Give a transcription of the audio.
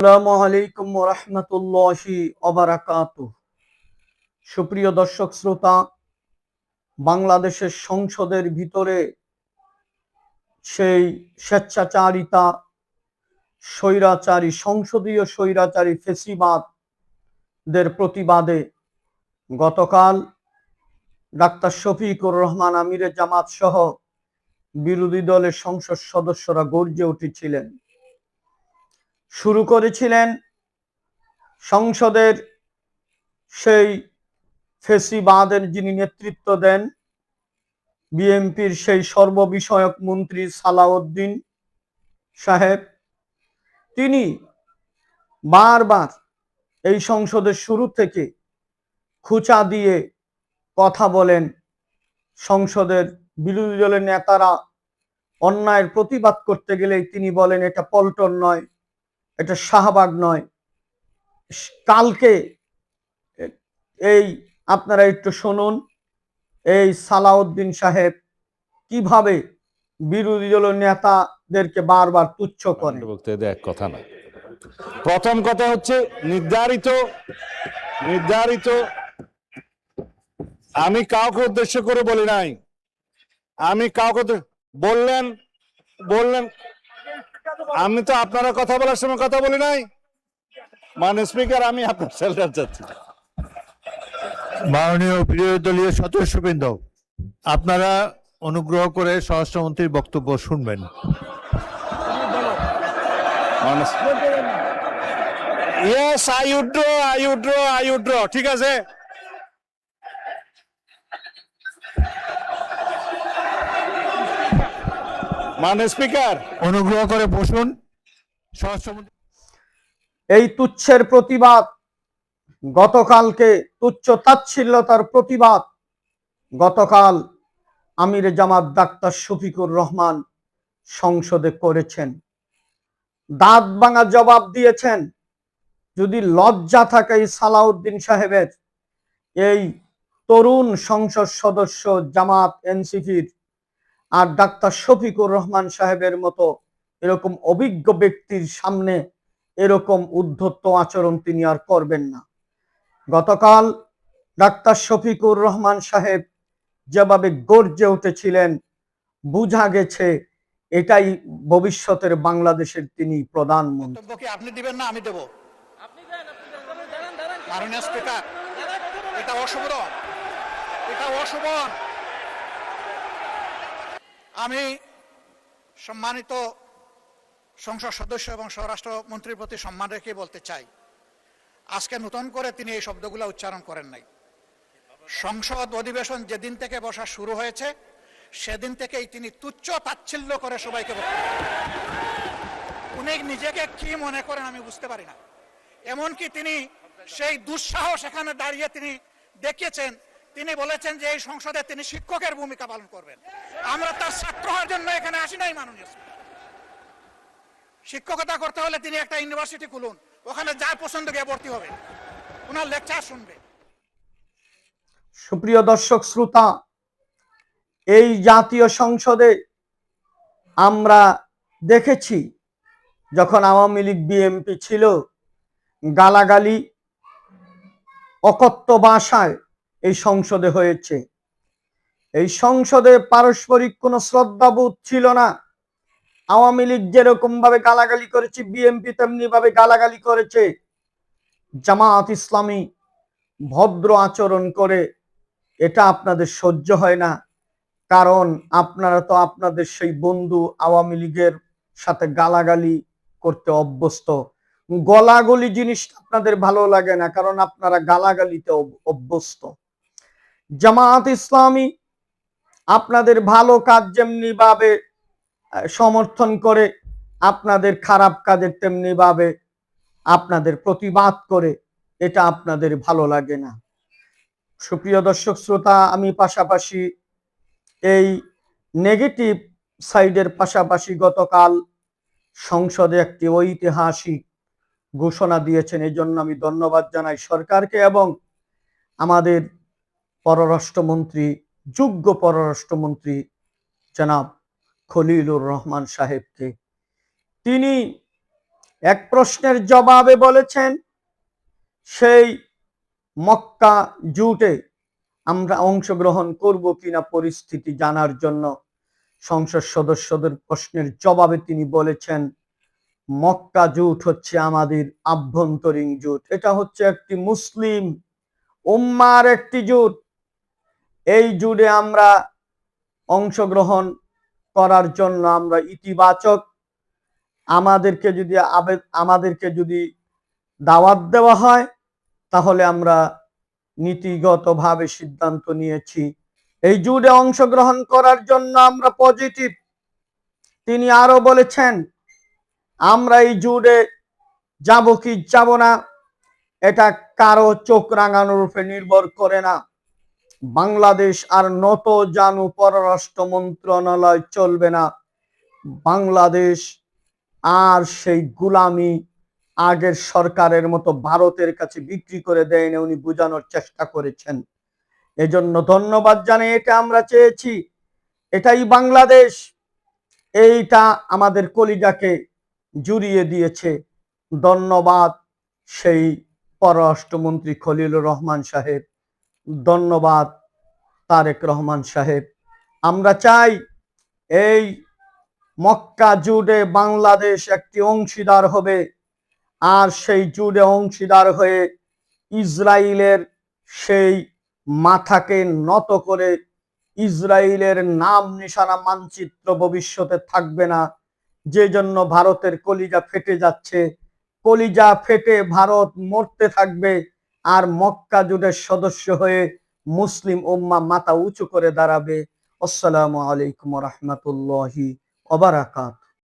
আসসালামু আলাইকুম ওয়া রাহমাতুল্লাহি ওয়া বারাকাতুহু। সুপ্রিয় দর্শক শ্রোতা, বাংলাদেশের সংসদের ভিতরে সেই স্বেচ্ছাচারিতা, স্বৈরাচারী, সংসদীয় স্বৈরাচারী ফেসিবাদদের প্রতিবাদে গতকাল ডাক্তার শফিকুর রহমান আমিরে জামাত সহ বিরোধী দলের সংসদ সদস্যরা গর্জে উঠেছিলেন। শুরু করেছিলেন সংসদের সেই ফেসিবাদের যিনি নেতৃত্ব দেন, বিএনপির সেই সর্ববিষয়ক মন্ত্রী সালাউদ্দিন সাহেব। তিনি বারবার এই সংসদের শুরু থেকে খুঁচা দিয়ে কথা বলেন। সংসদের বিরোধী দলের নেতারা অন্যায়ের প্রতিবাদ করতে গেলেই তিনি বলেন এটা পল্টন নয়, এটা শাহবাগ নয়। কালকে এই আপনারা একটু শুনুন এই সালাউদ্দিন সাহেব কিভাবে বিরোধী দলের নেতাদেরকে বারবার তুচ্ছ করে। এক কথা না, প্রথম কথা হচ্ছে নির্ধারিত আমি কাউকে উদ্দেশ্য করে বলি নাই। আমি কাউকে বললেন আমি তো আপনারা কথা বলার সময় কথা বলি নাই। মাননীয় স্পিকার, আমি আপনার সেলটার যাচ্ছি। মাননীয় বিরোধী দলীয় সদস্যবৃন্দ, আপনারা অনুগ্রহ করে স্বরাষ্ট্রমন্ত্রীর বক্তব্য শুনবেন। Yes, I withdraw. ঠিক আছে, মাননীয় স্পিকার অনুগ্রহ করে বসুন। স্বরাষ্ট্রমন্ত্রী এই তুচ্ছের প্রতিবাদ গতকালকে, তুচ্ছ তাচ্ছিল্যতার প্রতিবাদ গতকাল আমিরে জামাত ডাক্তার শফিকুর রহমান সংসদে করেছেন। দাঁত ভাঙা জবাব দিয়েছেন। যদি লজ্জা থাকে এই সালাউদ্দিন সাহেবের, এই তরুণ সংসদ সদস্য জামাত এনসিপির, আর ডাক্তার শফিকুর রহমান সাহেবের মতো এরকম অভিজ্ঞ ব্যক্তির সামনে এরকম উদ্ধত্ত আচরণ তিনি আর করবেন না। গতকাল ডাক্তার শফিকুর রহমান সাহেব যেভাবে গর্জে উঠেছিলেন, বোঝা গেছে এটাই ভবিষ্যতের বাংলাদেশের তিনি প্রধানমন্ত্রী। আপনি দিবেন না আমি দেব? মাননীয় স্পিকার, এটা অশোভন। আমি সম্মানিত সংসদ সদস্য এবং স্বরাষ্ট্রমন্ত্রীর প্রতি সম্মান রেখে বলতে চাই, আজকে নতুন করে তিনি এই শব্দগুলো উচ্চারণ করেন নাই। সংসদ অধিবেশন যেদিন থেকে বসা শুরু হয়েছে সেদিন থেকেই তিনি তুচ্ছ তাচ্ছিল্য করে সবাইকে উনি নিজেকে কি মনে করেন আমি বুঝতে পারি না। এমনকি তিনি সেই দুঃসাহস এখানে দাঁড়িয়ে তিনি দেখিয়েছেন। তিনি বলেছেন যে এই সংসদে তিনি শিক্ষকের ভূমিকা পালন করবেন। আমরা তার ছাত্র হওয়ার জন্য এখানে আসি নাই। মাননীয় শিক্ষকতা করতে হলে তিনি একটা ইউনিভার্সিটি খুলুন, ওখানে যার পছন্দ গিয়ে ভর্তি হবে, ওনার লেকচার শুনবে। সুপ্রিয় দর্শক শ্রোতা, এই জাতীয় সংসদে আমরা দেখেছি যখন আওয়ামী লীগ বিএনপি ছিল, গালাগালি অকথ্য ভাষায় এই সংসদে হয়েছে। এই সংসদে পারস্পরিক কোনো শ্রদ্ধাবোধ ছিল না। আওয়ামী লীগ যেরকম ভাবে গালাগালি করেছে, বিএনপি তেমনি ভাবে গালাগালি করেছে। জামাত ইসলামী ভদ্র আচরণ করে, এটা আপনাদের সহ্য হয় না, কারণ আপনারা তো আপনাদের সেই বন্ধু আওয়ামী লীগের সাথে গালাগালি করতে অভ্যস্ত। গলাগলি জিনিস আপনাদের ভালো লাগে না, কারণ আপনারা গালাগালিতে অভ্যস্ত। জামাত ইসলামী আপনাদের ভালো কাজ যেমনি ভাবে সমর্থন করে, আপনাদের খারাপ কাজের তেমনি ভাবে আপনাদের প্রতিবাদ করে, এটা আপনাদের ভালো লাগে না। সুপ্রিয় দর্শক শ্রোতা, আমি পাশাপাশি এই নেগেটিভ সাইডের পাশাপাশি গতকাল সংসদে একটি ঐতিহাসিক ঘোষণা দিয়েছেন। এই জন্য আমি ধন্যবাদ জানাই সরকারকে এবং আমাদের পররাষ্ট্রমন্ত্রী, যোগ্য পররাষ্ট্রমন্ত্রী জনাব খলিলুর রহমান সাহেবকে। তিনি এক প্রশ্নের জবাবে বলেছেন সেই মক্কা জুটে আমরা অংশগ্রহণ করব কিনা পরিস্থিতি জানার জন্য সংসদ সদস্যদের প্রশ্নের জবাবে তিনি বলেছেন মক্কা জোট হচ্ছে আমাদের আভ্যন্তরীণ জোট, এটা হচ্ছে একটি মুসলিম উম্মার একটি জোট। এই জোটে আমরা অংশগ্রহণ করার জন্য আমরা ইতিবাচক, আমাদেরকে যদি দাওয়াত দেওয়া হয় তাহলে আমরা নীতিগতভাবে সিদ্ধান্ত নিয়েছি এই জোটে অংশগ্রহণ করার জন্য আমরা পজিটিভ। তিনি আরো বলেছেন আমরা এই জোটে যাব কি যাব না এটা কারো চোখ রাঙানোর উপরে নির্ভর করে না। বাংলাদেশ আর নত জানু পররাষ্ট্র মন্ত্রণালয় চলবে না। বাংলাদেশ আর সেই গুলামি আগের সরকারের মতো ভারতের কাছে বিক্রি করে দেয়নি, উনি বোঝানোর চেষ্টা করেছেন। এজন্য ধন্যবাদ জানাই, এটা আমরা চেয়েছি, এটাই বাংলাদেশ, এইটা আমাদের কলিজাকে জুড়িয়ে দিয়েছে। ধন্যবাদ সেই পররাষ্ট্রমন্ত্রী খলিলুর রহমান সাহেব, ধন্যবাদ তারেক রহমান সাহেব। আমরা চাই এই মক্কা জুটে বাংলাদেশ একটি অংশীদার হবে, আর সেই জুটে অংশীদার হয়ে ইসরায়েলের সেই মাথাকে নত করে ইসরায়েলের নাম নিশানা মানচিত্র ভবিষ্যতে থাকবে না, যে জন্য ভারতের কলিজা ফেটে যাচ্ছে। কলিজা ফেটে ভারত মরতে থাকবে, আর মক্কা জোটের সদস্য হয়ে মুসলিম উম্মাহ মাথা উঁচু করে দাঁড়াবে। আসসালামু আলাইকুম ওয়া রাহমাতুল্লাহি ওয়া বারাকাতুহু।